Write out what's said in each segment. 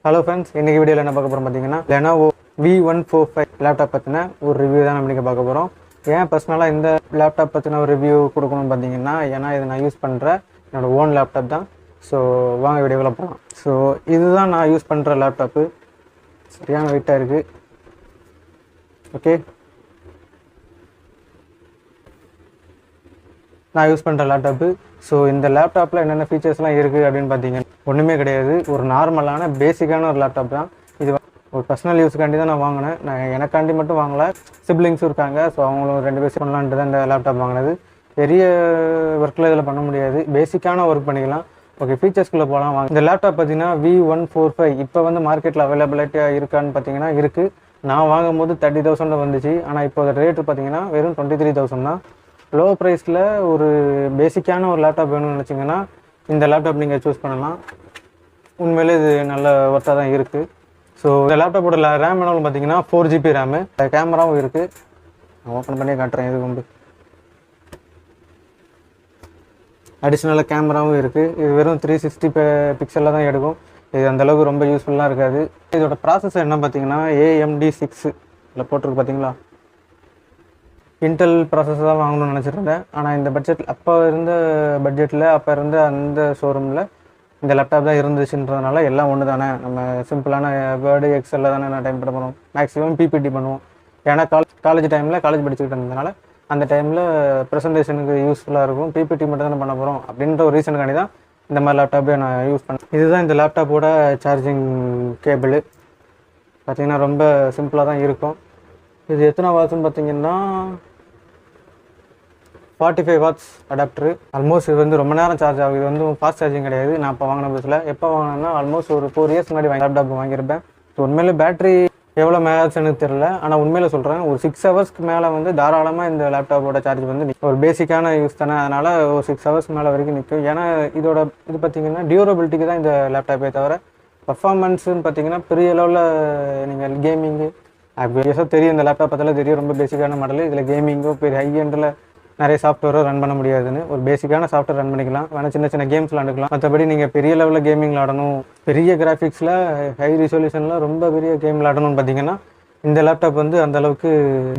Hello friends, இன்றைக்கி வீடியோவில் என்ன பார்க்க போகிறோம் பார்த்தீங்கன்னா லெனோவோ V145 லேப்டாப் பற்றின ஒரு ரிவ்யூ தான் நம்ம இன்றைக்கி பார்க்க போகிறோம். ஏன் பர்சனலாக இந்த லேப்டாப் பற்றின ஒரு ரிவ்யூ கொடுக்கணும்னு பார்த்தீங்கன்னா, ஏன்னா இதை நான் யூஸ் பண்ணுற என்னோடய ஓன் லேப்டாப் தான். ஸோ வாங்க வீடியோவில் போகலாம். ஸோ இதுதான் நான் யூஸ் பண்ணுற லேப்டாப்பு. சரியான வெயிட்டாக இருக்குது. ஓகே, நான் யூஸ் பண்ணுற லேப்டாப்பு. ஸோ இந்த லேப்டாப்பில் என்னென்ன ஃபீச்சர்ஸ்லாம் இருக்குது அப்படின்னு பார்த்தீங்கன்னா ஒன்றுமே கிடையாது. ஒரு நார்மலான பேசிக்கான ஒரு லேப்டாப் தான் இது. ஒரு பர்சனல் யூஸுக்காண்டி தான் நான் வாங்கினேன். நான் எனக்காண்டி மட்டும் வாங்கலை, சிப்ளிங்ஸும் இருக்காங்க. ஸோ அவங்களும் 2 பேர் பண்ணலான்ட்டு தான் இந்த லேப்டாப் வாங்கினது. பெரிய ஒர்க்கில் இதில் பண்ண முடியாது, பேசிக்கான ஒர்க் பண்ணிக்கலாம். ஓகே, ஃபீச்சர்ஸ்குள்ளே போகலாம் வாங்க. இந்த லேப்டாப் பார்த்தீங்கன்னா V145 இப்போ வந்து மார்க்கெட்டில் அவைலபிலிட்டியாக இருக்கான்னு பார்த்தீங்கன்னா இருக்குது. நான் வாங்கும்போது 30,000 வந்துச்சு. ஆனால் இப்போ ரேட்டு பார்த்தீங்கன்னா வெறும் 23,000 தான். லோ ப்ரைஸில் ஒரு பேசிக்கான ஒரு லேப்டாப் வேணும்னு நினச்சிங்கன்னா இந்த லேப்டாப் நீங்கள் சூஸ் பண்ணலாம். உண்மையிலே இது நல்ல ஒர்த்தாக தான் இருக்குது. ஸோ இந்த லேப்டாப்போட ரேம் வேணும்னு பார்த்தீங்கன்னா 4GB ரேமு. கேமராவும் இருக்குது. நான் ஓப்பன் பண்ணி காட்டுறேன். இது வந்து அடிஷ்னலாக கேமராவும் இருக்குது. இது வெறும் 360 பிக்சலில் தான் எடுக்கும். இது அந்தளவுக்கு ரொம்ப யூஸ்ஃபுல்லாக இருக்காது. இதோட ப்ராசஸர் என்ன பார்த்தீங்கன்னா AMD 6 இதில் போட்டிருக்கு பார்த்தீங்களா. இன்டெல் ப்ராசஸர் தான் வாங்கணும்னு நினச்சிருந்தேன். ஆனால் இந்த பட்ஜெட்டில் அப்போ இருந்த அந்த ஷோரூமில் இந்த லேப்டாப் தான் இருந்துச்சுன்றதுனால எல்லாம் ஒன்று தானே, நம்ம சிம்பிளான வேர்டு எக்ஸலில் தானே நான் டைம் பண்ண போகிறோம். மேக்ஸிமம் PPT பண்ணுவோம். ஏன்னா காலேஜ் டைமில் காலேஜ் படிச்சுக்கிட்டு இருந்ததுனால அந்த டைமில் ப்ரெசன்டேஷனுக்கு யூஸ்ஃபுல்லாக இருக்கும். PPT மட்டும் தானே பண்ண போகிறோம் அப்படின்ற ஒரு ரீசனுக்காண்டி தான் இந்த மாதிரி லேப்டாப்பே நான் யூஸ் பண்ணேன். இதுதான் இந்த லேப்டாப்போட சார்ஜிங் கேபிள். பார்த்திங்கன்னா ரொம்ப சிம்பிளாக தான் இருக்கும். இது எத்தனை வாட்ஸ்ன்னு பார்த்தீங்கன்னா 45 வாட்ஸ் அடாப்டரு. ஆல்மோஸ்ட் இது வந்து ரொம்ப நேரம் சார்ஜ் ஆகும். இது வந்து ஃபாஸ்ட் சார்ஜிங் கிடையாது. நான் இப்போ வாங்கின புதுசில் எப்போ வாங்கினேன்னா ஆல்மோஸ்ட் ஒரு 4 இயர்ஸ் முன்னாடி லேப்டாப் வாங்கியிருப்பேன். ஸோ உண்மையிலே பேட்டரி எவ்வளோ மேட்ச்னு தெரியல. ஆனால் உண்மையில சொல்கிறேன், ஒரு 6 ஹவர்ஸ்க்கு மேலே வந்து தாராளமாக இந்த லேப்டாப்போட சார்ஜ் வந்து ஒரு பேசிக்கான யூஸ் தானே, அதனால் ஒரு 6 ஹவர்ஸ் மேலே வரைக்கும் நிற்கும். ஏன்னா இதோட இது பார்த்திங்கன்னா டியூரபிலிட்டிக்கு தான் இந்த லேப்டாப்பே தவிர பர்ஃபார்மன்ஸுன்னு பார்த்தீங்கன்னா பெரிய அளவில் நீங்கள் கேமிங்கு ஆப்வியஸாக தெரியும். இந்த லேப்டாப் பார்த்தாலும் தெரியும், ரொம்ப பேசிக்கான மாடல். இதில் கேமிங்கோ பெரிய ஹை எண்டில் நிறைய சாஃப்ட்வேரோ ரன் பண்ண முடியாதுன்னு. ஒரு பேசிக்கான சாஃப்ட்வேர் ரன் பண்ணிக்கலாம். வேணால் சின்ன சின்ன கேம்ஸ் விளாண்டுக்கலாம். மற்றபடி நீங்கள் பெரிய லெவலில் கேமிங் விளாடணும், பெரிய கிராஃபிக்ஸில் ஹை ரிசொல்யூஷனில் ரொம்ப பெரிய கேம் விளாடணும்னு பார்த்தீங்கன்னா இந்த லேப்டாப் வந்து அந்தளவுக்கு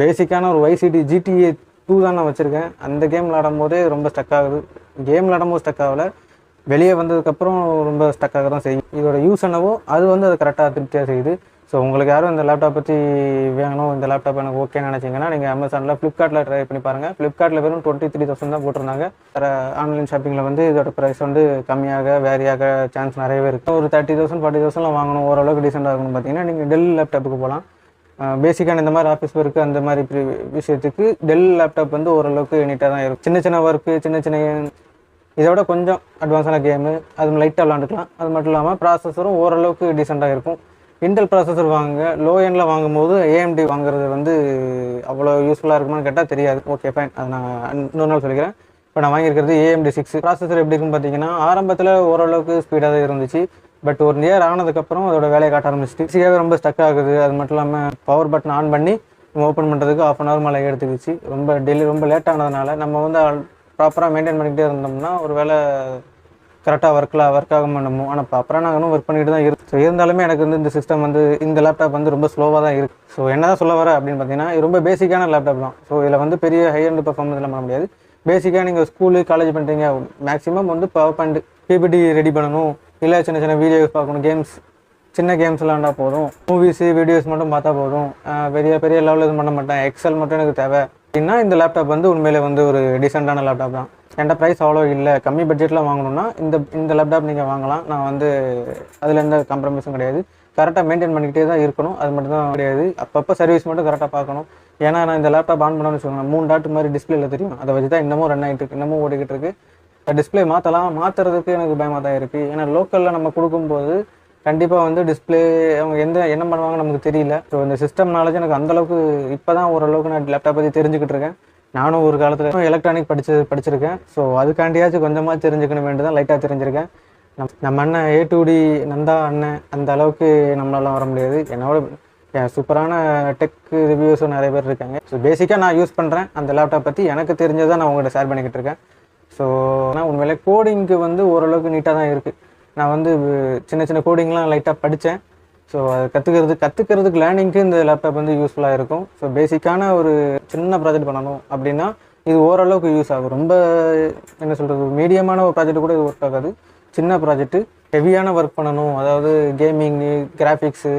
பேசிக்கான ஒரு YCD GTA 2 தான் நான் வச்சுருக்கேன். அந்த கேம் விளாடும் போதே ரொம்ப ஸ்டக் ஆகுது. கேம் விளாடும் போது ஸ்டக் ஆகலை, வெளியே வந்ததுக்கப்புறம் ரொம்ப ஸ்டக்காக தான் செய்யும். இதோட யூஸ் என்னவோ அது வந்து அது கரெக்டாக திருப்தியாக செய்யுது. ஸோ உங்களுக்கு யாரும் இந்த லேப்டாப் பற்றி வேணும், இந்த லேப்டாப் எனக்கு ஓகேன்னு நினச்சிங்கன்னா நீங்கள் அமேசானில் ஃப்ளிப்கார்ட்டில் ட்ரை பண்ணி பாருங்கள். ஃப்ளிப்கார்ட்டில் வெறும் 23,000 தான் போட்டிருந்தாங்க. வேறு ஆன்லைன் ஷாப்பிங்கில் வந்து இதோட ப்ரைஸ் வந்து கம்மியாக வேரியாக சான்ஸ் நிறையவே இருக்குது. ஒரு 30,000 40,000 வாங்கணும், ஓரளவுக்கு டீசெண்டாக இருக்கணும் பார்த்தீங்கன்னா நீங்கள் டெல் லேப்டாப்புக்கு போகலாம். பேசிக்கான இந்த மாதிரி ஆஃபீஸ் ஒர்க்கு அந்த மாதிரி விஷயத்துக்கு டெல் லேப்டாப் வந்து ஓரளவுக்கு நீட்டாக தான் இருக்கும். சின்ன சின்ன ஒர்க்கு, சின்ன சின்ன இதோட கொஞ்சம் அட்வான்ஸான கேமு அது லைட்டாக விளாண்டுக்கலாம். அது மட்டும் இல்லாமல் ப்ராசஸரும் ஓரளவுக்கு டீசெண்டாக இருக்கும். இன்டெல் ப்ராசஸர் வாங்குங்க. லோ எண்டில் வாங்கும்போது AMD வாங்குறது வந்து அவ்வளோ யூஸ்ஃபுல்லாக இருக்குமான்னு கேட்டால் தெரியாது. ஓகே ஃபைன், அது நான் இன்னொரு நாள் சொல்லிக்கிறேன். இப்போ நான் வாங்கியிருக்கிறது AMD 6 ப்ராசஸர். எப்படி இருக்குன்னு பார்த்தீங்கன்னா ஆரம்பத்தில் ஓரளவுக்கு ஸ்பீடாக தான் இருந்துச்சு. பட் ஒரு இயர் ஆனதுக்கப்புறம் அதோட வேலையை காட்ட ஆரம்பிச்சிட்டு ஈஸியாகவே ரொம்ப ஸ்டக் ஆகுது. அது மட்டும் இல்லாமல் பவர் பட்டன் ஆன் பண்ணி நம்ம ஓப்பன் பண்ணுறதுக்கு 1/2 hour மேலே எடுத்துக்கிச்சு. ரொம்ப லேட் ஆனதுனால நம்ம வந்து ப்ராப்பராக மெயின்டைன் பண்ணிக்கிட்டே இருந்தோம்னா ஒரு வேலை கரெக்டாக ஒர்க் ஆக மாட்டோமோ. ஆனால் ப்ராப்பராக நாங்கள் ஒர்க் பண்ணிட்டு தான் இருக்கு. ஸோ இருந்தாலுமே எனக்கு வந்து இந்த சிஸ்டம் வந்து இந்த லேப்டாப் வந்து ரொம்ப ஸ்லோவாக தான் இருக்குது. ஸோ என்ன தான் சொல்ல வர அப்படின்னு பார்த்தீங்கன்னா இது ரொம்ப பேசிக்கான லேப்டாப் தான். ஸோ இதில் வந்து பெரிய ஹை அண்ட் பர்ஃபார்மன்ஸ்லாம் பண்ண முடியாது. பேசிக்காக நீங்கள் ஸ்கூலு காலேஜ் பண்ணுறீங்க, மேக்ஸிமம் வந்து பவர் பாயிண்ட் PPT ரெடி பண்ணணும், இல்லை சின்ன சின்ன வீடியோஸ் பார்க்கணும், சின்ன கேம்ஸ் விளாண்டா போதும், மூவிஸு வீடியோஸ் மட்டும் பார்த்தா போதும், பெரிய லெவலில் இது பண்ண மாட்டேன், எக்ஸல் மட்டும் எனக்கு தேவை அப்படின்னா இந்த லேப்டாப் வந்து உண்மையிலே வந்து ஒரு டீசெண்டான லேப்டாப் தான். என்கிட்ட ப்ரைஸ் அவ்வளோ இல்லை, கம்மி பட்ஜெட்டில் வாங்கணும்னா இந்த லேப்டாப் நீங்கள் வாங்கலாம். நான் வந்து அதில் எந்த காம்ப்ரமைஸும் கிடையாது. கரெக்டாக மெயின்டைன் பண்ணிக்கிட்டே தான் இருக்கணும், அது மட்டும் தான் கிடையாது. அப்பப்போ சர்வீஸ் மட்டும் கரெக்டாக பார்க்கணும். ஏன்னா நான் இந்த லேப்டாப் ஆன் பண்ணணும்னு வச்சுக்கோங்க, 3 டாட் மாதிரி டிஸ்பிளேல தெரியும். அதை வச்சு தான் இன்னமும் ரன் ஆகிட்டு இருக்கு, இன்னமும் ஓடிக்கிட்டு இருக்கு. டிஸ்பிளே மாற்றுறதுக்கு எனக்கு பயமாக தான் இருக்குது. ஏன்னா லோக்கலில் நம்ம கொடுக்கும்போது கண்டிப்பாக வந்து டிஸ்பிளே அவங்க என்ன பண்ணுவாங்க நமக்கு தெரியல. ஸோ இந்த சிஸ்டம் நாலேஜ் எனக்கு அந்தளவுக்கு இப்போ தான் ஓரளவுக்கு நான் லேப்டாப் பற்றி தெரிஞ்சுக்கிட்டு இருக்கேன். நானும் ஒரு காலத்தில் எலக்ட்ரானிக் படிச்சிருக்கேன். ஸோ அதுக்காண்டியாச்சும் கொஞ்சமாக தெரிஞ்சுக்கணும் வேண்டி தான் லைட்டாக தெரிஞ்சிருக்கேன். நம்ம அண்ணன் A2D நந்தா அண்ணன் அந்த அளவுக்கு நம்மளாலாம் வர முடியாது. என்னோட சூப்பரான டெக் ரிவ்யூஸும் நிறைய பேர் இருக்காங்க. ஸோ பேசிக்காக நான் யூஸ் பண்ணுறேன் அந்த லேப்டாப் பற்றி எனக்கு தெரிஞ்சதை நான் உங்கள்கிட்ட ஷேர் பண்ணிக்கிட்டு இருக்கேன். ஸோ நான் உண்மையிலே கோடிங்க்கு வந்து ஓரளவுக்கு நீட்டாக தான் இருக்குது. நான் வந்து சின்ன சின்ன கோடிங்லாம் லைட்டாக படித்தேன். ஸோ அது கற்றுக்கிறதுக்கு லேர்னிங்க்கு இந்த லேப்டாப் வந்து யூஸ்ஃபுல்லாக இருக்கும். ஸோ பேசிக்கான ஒரு சின்ன ப்ராஜெக்ட் பண்ணணும் அப்படின்னா இது ஓரளவுக்கு யூஸ் ஆகும். ரொம்ப என்ன சொல்கிறது, மீடியமான ஒரு ப்ராஜெக்ட் கூட இது ஒர்க் ஆகாது. சின்ன ப்ராஜெக்ட்டு ஹெவியான ஒர்க் பண்ணணும், அதாவது கேமிங்கு, கிராஃபிக்ஸு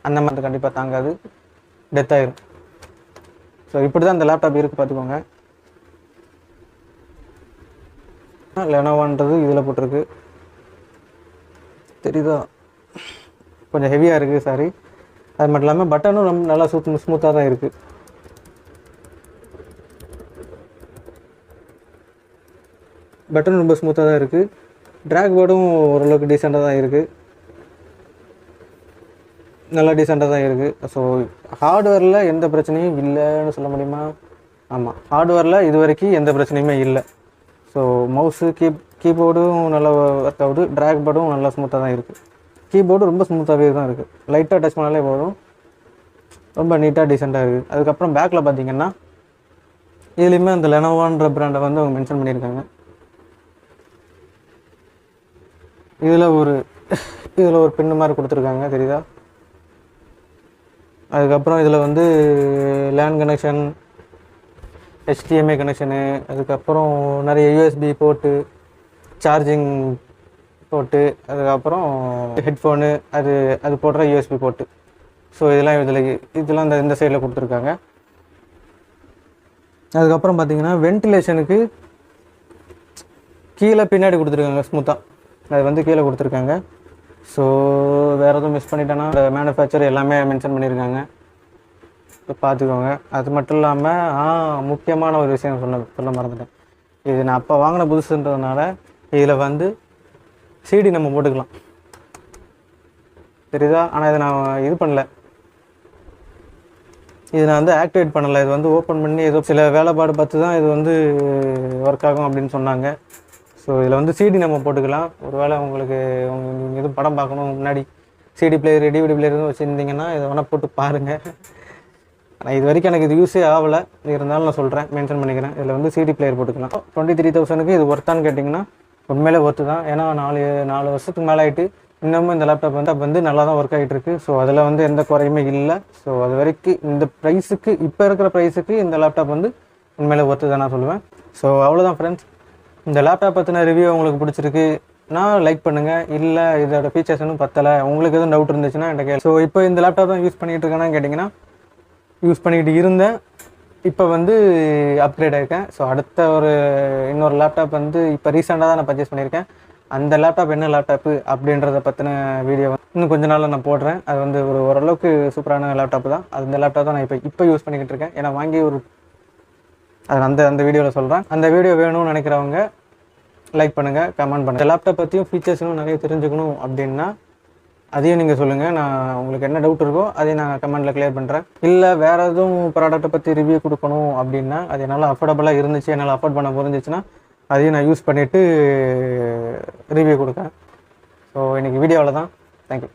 அந்த மாதிரி கண்டிப்பாக தாங்காது, டெத் ஆயிரும். ஸோ இப்படி தான் இந்த லேப்டாப் இருக்குது பார்த்துக்கோங்க. லெனோவான்றது இதில் போட்டிருக்கு, தெரியுதா? கொஞ்சம் ஹெவியாக இருக்குது, சாரி. அது மட்டும் இல்லாமல் பட்டனும் ரொம்ப நல்லா ஸ்மூத்தாக தான் இருக்குது. பட்டன் ரொம்ப ஸ்மூத்தாக தான் இருக்குது. ட்ராக் போர்டும் ஓரளவுக்கு டீசெண்டாக தான் இருக்குது, நல்லா டீசெண்டாக தான் இருக்குது. ஸோ ஹார்ட்வேரில் எந்த பிரச்சனையும் இல்லைன்னு சொல்ல முடியுமா? ஆமாம், ஹார்ட்வேரில் இது வரைக்கும் எந்த பிரச்சனையுமே இல்லை. ஸோ மவுஸு கீபோர்டும் நல்லா ஒர்க் ஆகுது, ட்ராக் போர்டும் நல்லா ஸ்மூத்தாக தான் இருக்குது. கீபோர்டு ரொம்ப ஸ்மூத்தாகவே தான் இருக்குது, லைட்டாக டச் பண்ணாலே போதும், ரொம்ப நீட்டாக டீசெண்டாக இருக்குது. அதுக்கப்புறம் பேக்கில் பார்த்தீங்கன்னா இதுலேயுமே அந்த லெனோவான்ற பிராண்டை வந்து அவங்க மென்ஷன் பண்ணியிருக்காங்க. இதில் ஒரு பின்னு மாதிரி கொடுத்துருக்காங்க, தெரியுதா? அதுக்கப்புறம் இதில் வந்து லேன் கனெக்ஷன், HDMI கனெக்ஷனு, அதுக்கப்புறம் நிறைய USB போர்ட்டு, சார்ஜிங் போர்ட்டு, அதுக்கப்புறம் ஹெட்ஃபோனு, அது போடுற USB போர்ட்டு. ஸோ இதெல்லாம் இந்த சைடில் கொடுத்துருக்காங்க. அதுக்கப்புறம் பார்த்தீங்கன்னா வென்டிலேஷனுக்கு கீழே பின்னாடி கொடுத்துருக்காங்க ஸ்மூத்தாக, அது வந்து கீழே கொடுத்துருக்காங்க. ஸோ வேறு எதுவும் மிஸ் பண்ணிட்டேன்னா மேனுஃபேக்சர் எல்லாமே மென்ஷன் பண்ணியிருக்காங்க, பார்த்துக்கோங்க. அது மட்டும் இல்லாமல் முக்கியமான ஒரு விஷயம் சொல்ல மறந்துட்டேன். இது நான் அப்போ வாங்கின புதுசுன்றதுனால இதில் வந்து சிடி நம்ம போட்டுக்கலாம், தெரியுதா? ஆனால் இதை நான் இது பண்ணல, இது நான் வந்து ஆக்டிவேட் பண்ணலை. இது வந்து ஓப்பன் பண்ணி ஏதோ சில வேலைப்பாடு பார்த்து தான் இது வந்து ஒர்க் ஆகும் அப்படின்னு சொன்னாங்க. ஸோ இதில் வந்து சிடி நம்ம போட்டுக்கலாம். ஒரு வேளை உங்களுக்கு நீங்கள் எதுவும் படம் பார்க்கணும் முன்னாடி சிடி பிளேயர், டிவிடி பிளேயர் எதுவும் வச்சுருந்தீங்கன்னா இதை வேணால் போட்டு பாருங்கள். ஆனால் இது வரைக்கும் எனக்கு இது யூஸே ஆகலை, இருந்தாலும் நான் சொல்கிறேன், மென்ஷன் பண்ணிக்கிறேன். இதில் வந்து சிடி பிளேயர் போட்டுக்கலாம். 23,000க்கு இது ஒர்த்தான்னு கேட்டிங்கன்னா உண்மையிலே ஒர்த்து தான். ஏன்னா 4 வருஷத்துக்கு மேலே ஆகிட்டு இன்னமும் இந்த லேப்டாப் வந்து நல்லா தான் ஒர்க் ஆகிட்டு இருக்குது. ஸோ அதில் வந்து எந்த குறையுமே இல்லை. ஸோ அது வரைக்கும் இந்த ப்ரைஸுக்கு, இப்போ இருக்கிற ப்ரைஸுக்கு இந்த லேப்டாப் வந்து உண்மையிலே ஒர்த்து தான் நான் சொல்லுவேன். ஸோ அவ்வளோதான் ஃப்ரெண்ட்ஸ், இந்த லேப்டாப் பற்றின ரிவ்யூ உங்களுக்கு பிடிச்சிருக்கு நான் லைக் பண்ணுங்கள். இல்லை இதோட ஃபீச்சர்ஸ் இன்னும் பத்தலை, உங்களுக்கு எதுவும் டவுட் இருந்துச்சுன்னா என்கிட்ட ஸோ இப்போ இந்த லேப்டாப் தான் யூஸ் பண்ணிகிட்டு இருக்கேன்னு கேட்டிங்கன்னா யூஸ் பண்ணிக்கிட்டு இருந்தேன், இப்போ வந்து அப்கிரேட் ஆகிருக்கேன். ஸோ அடுத்த இன்னொரு லேப்டாப் வந்து இப்போ ரீசெண்டாக தான் நான் பர்ச்சேஸ் பண்ணியிருக்கேன். அந்த லேப்டாப் என்ன லேப்டாப்பு அப்படின்றத பற்றின வீடியோ இன்னும் கொஞ்ச நாளில் நான் போடுறேன். அது வந்து ஓரளவுக்கு சூப்பரான லேப்டாப் தான். அந்த லேப்டாப் தான் நான் இப்போ யூஸ் பண்ணிக்கிட்டு இருக்கேன். ஏன்னா வாங்கி அந்த வீடியோவில் சொல்கிறேன். அந்த வீடியோ வேணும்னு நினைக்கிறவங்க லைக் பண்ணுங்கள், கமெண்ட் பண்ணுங்கள். இந்த லேப்டாப் பற்றியும் ஃபீச்சர்ஸும் நிறைய தெரிஞ்சுக்கணும் அப்படின்னா அதையும் நீங்கள் சொல்லுங்கள். நான் உங்களுக்கு என்ன டவுட் இருக்கோ அதையும் நான் கமெண்ட்டில் கிளியர் பண்ணுறேன். இல்லை வேறு எதுவும் ப்ராடக்ட்டை பற்றி ரிவ்யூ கொடுக்கணும் அப்படின்னா அது என்னால் அஃபோர்டபுளாக இருந்துச்சு, என்னால் அஃபோர்ட் பண்ண புரிஞ்சிச்சுன்னா அதையும் நான் யூஸ் பண்ணிவிட்டு ரிவ்யூ கொடுக்குறேன். ஸோ இன்றைக்கி வீடியோவில் தான். தேங்க்யூ.